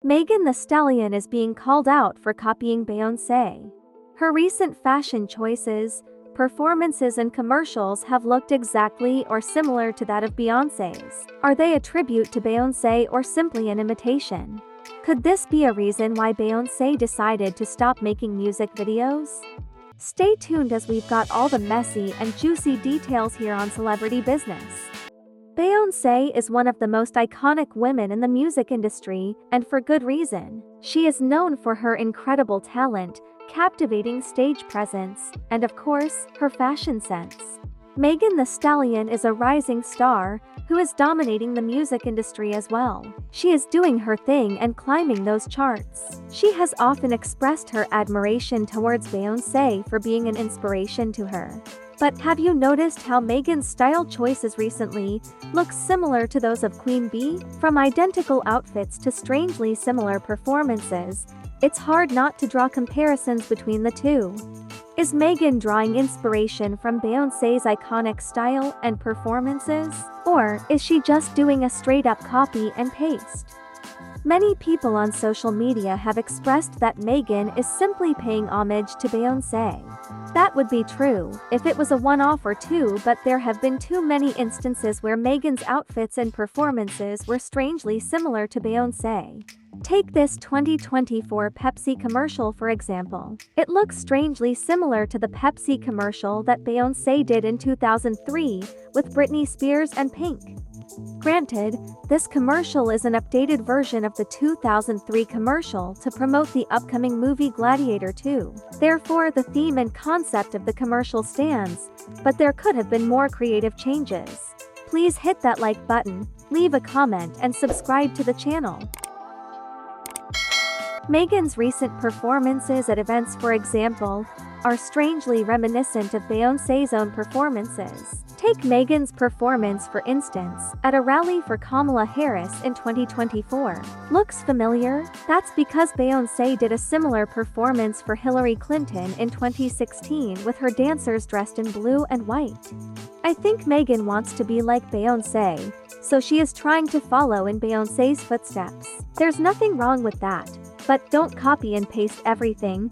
Megan Thee Stallion is being called out for copying Beyonce. Her recent fashion choices, performances and commercials have looked exactly or similar to that of Beyonce's. Are they a tribute to Beyonce or simply an imitation? Could this be a reason why Beyonce decided to stop making music videos? Stay tuned as we've got all the messy and juicy details here on Celebrity Business. Beyonce is one of the most iconic women in the music industry, and for good reason. She is known for her incredible talent, captivating stage presence, and of course, her fashion sense. Megan Thee Stallion is a rising star who is dominating the music industry as well. She is doing her thing and climbing those charts. She has often expressed her admiration towards Beyonce for being an inspiration to her. But have you noticed how Megan's style choices recently look similar to those of Queen Bey? From identical outfits to strangely similar performances, it's hard not to draw comparisons between the two. Is Megan drawing inspiration from Beyonce's iconic style and performances? Or is she just doing a straight-up copy and paste? Many people on social media have expressed that Megan is simply paying homage to Beyonce. That would be true if it was a one-off or two, but there have been too many instances where Megan's outfits and performances were strangely similar to Beyonce. Take this 2024 Pepsi commercial for example. It looks strangely similar to the Pepsi commercial that Beyonce did in 2003 with Britney Spears and Pink. Granted, this commercial is an updated version of the 2003 commercial to promote the upcoming movie Gladiator 2. Therefore, the theme and concept of the commercial stands, but there could have been more creative changes. Please hit that like button, leave a comment and subscribe to the channel. Megan's recent performances at events, for example, are strangely reminiscent of Beyonce's own performances. Take Megan's performance for instance, at a rally for Kamala Harris in 2024. Looks familiar? That's because Beyonce did a similar performance for Hillary Clinton in 2016 with her dancers dressed in blue and white. I think Megan wants to be like Beyonce, so she is trying to follow in Beyonce's footsteps. There's nothing wrong with that, but don't copy and paste everything.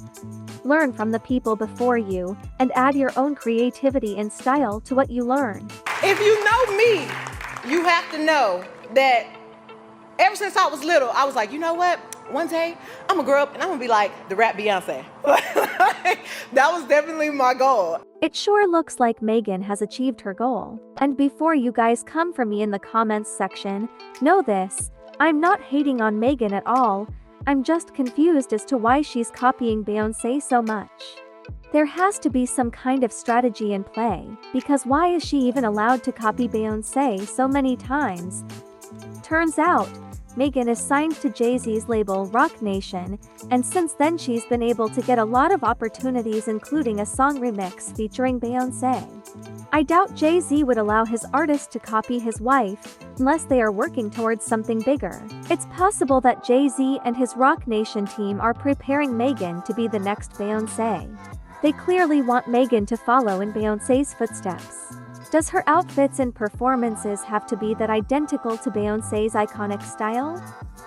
Learn from the people before you, and add your own creativity and style to what you learn. If you know me, you have to know that ever since I was little, I was like, you know what? One day, I'm gonna grow up and I'm gonna be like the rap Beyonce. That was definitely my goal. It sure looks like Megan has achieved her goal. And before you guys come for me in the comments section, know this, I'm not hating on Megan at all. I'm just confused as to why she's copying Beyonce so much. There has to be some kind of strategy in play, because why is she even allowed to copy Beyonce so many times? Turns out, Megan is signed to Jay-Z's label Roc Nation, and since then she's been able to get a lot of opportunities, including a song remix featuring Beyonce. I doubt Jay-Z would allow his artist to copy his wife, unless they are working towards something bigger. It's possible that Jay-Z and his Roc Nation team are preparing Megan to be the next Beyonce. They clearly want Megan to follow in Beyonce's footsteps. Does her outfits and performances have to be that identical to Beyonce's iconic style?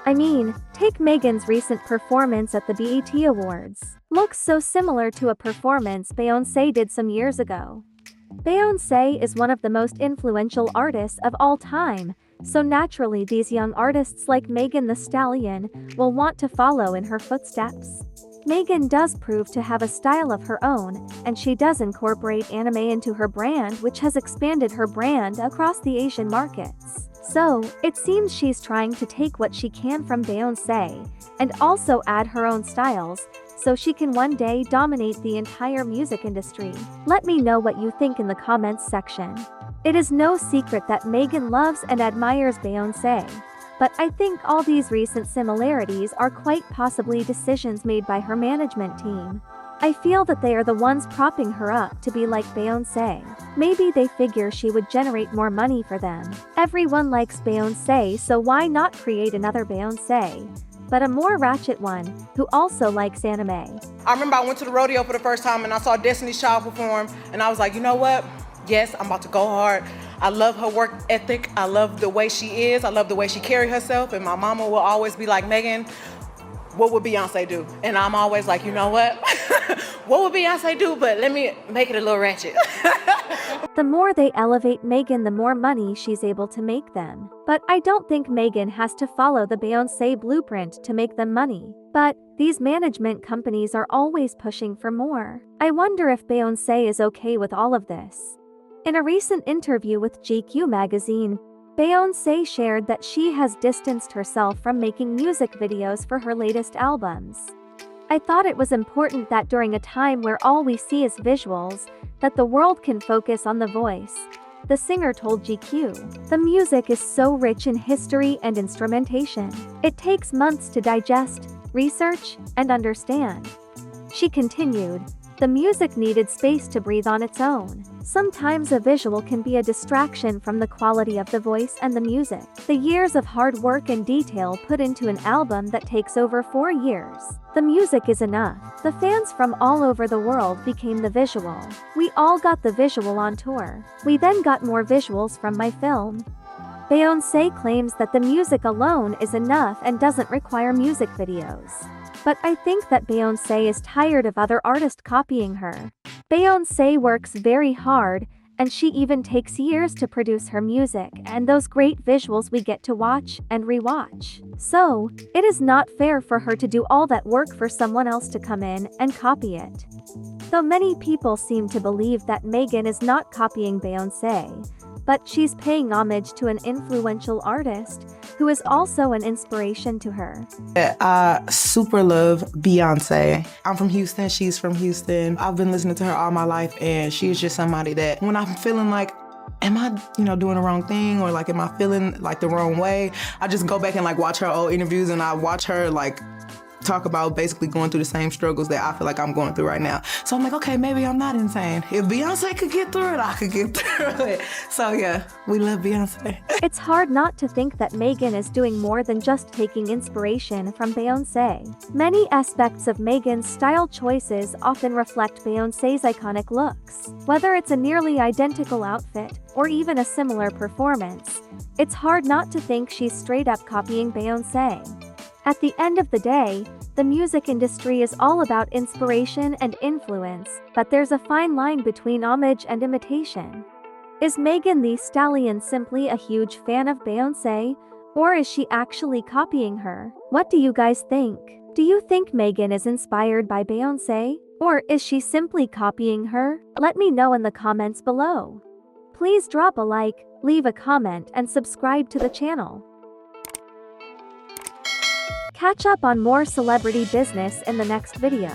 I mean, take Megan's recent performance at the BET Awards. Looks so similar to a performance Beyonce did some years ago. Beyonce is one of the most influential artists of all time, so naturally these young artists like Megan Thee Stallion will want to follow in her footsteps. Megan does prove to have a style of her own, and she does incorporate anime into her brand, which has expanded her brand across the Asian markets. So, it seems she's trying to take what she can from Beyonce, and also add her own styles, so she can one day dominate the entire music industry. Let me know what you think in the comments section. It is no secret that Megan loves and admires Beyonce, but I think all these recent similarities are quite possibly decisions made by her management team. I feel that they are the ones propping her up to be like Beyonce. Maybe they figure she would generate more money for them. Everyone likes Beyonce, so why not create another Beyonce? But a more ratchet one, who also likes anime. I remember I went to the rodeo for the first time and I saw Destiny's Child perform and I was like, you know what? Yes, I'm about to go hard. I love her work ethic. I love the way she is. I love the way she carries herself. And my mama will always be like, Megan, what would Beyonce do? And I'm always like, you know what? What would Beyonce do? But let me make it a little ratchet. The more they elevate Megan, the more money she's able to make them. But I don't think Megan has to follow the Beyonce blueprint to make them money. But these management companies are always pushing for more. I wonder if Beyonce is okay with all of this. In a recent interview with GQ magazine, Beyonce shared that she has distanced herself from making music videos for her latest albums. I thought it was important that during a time where all we see is visuals, that the world can focus on the voice, the singer told GQ. The music is so rich in history and instrumentation. It takes months to digest, research, and understand. She continued, the music needed space to breathe on its own. Sometimes a visual can be a distraction from the quality of the voice and the music. The years of hard work and detail put into an album that takes over 4 years. The music is enough. The fans from all over the world became the visual. We all got the visual on tour. We then got more visuals from my film. Beyonce claims that the music alone is enough and doesn't require music videos. But I think that Beyonce is tired of other artists copying her. Beyonce works very hard, and she even takes years to produce her music and those great visuals we get to watch and rewatch. So, it is not fair for her to do all that work for someone else to come in and copy it. Though many people seem to believe that Megan is not copying Beyonce, but she's paying homage to an influential artist who is also an inspiration to her. I super love Beyonce. I'm from Houston, she's from Houston. I've been listening to her all my life, and she is just somebody that when I'm feeling like, am I, doing the wrong thing, or like, am I feeling like the wrong way? I just go back and like watch her old interviews, and I watch her like talk about basically going through the same struggles that I feel like I'm going through right now. So I'm like, okay, maybe I'm not insane. If Beyonce could get through it, I could get through it. So yeah, we love Beyonce. It's hard not to think that Megan is doing more than just taking inspiration from Beyonce. Many aspects of Megan's style choices often reflect Beyonce's iconic looks. Whether it's a nearly identical outfit or even a similar performance, it's hard not to think she's straight up copying Beyonce. At the end of the day, the music industry is all about inspiration and influence, but there's a fine line between homage and imitation. Is Megan Thee Stallion simply a huge fan of Beyonce, or is she actually copying her? What do you guys think? Do you think Megan is inspired by Beyonce, or is she simply copying her? Let me know in the comments below. Please drop a like, leave a comment, and subscribe to the channel. Catch up on more celebrity business in the next video.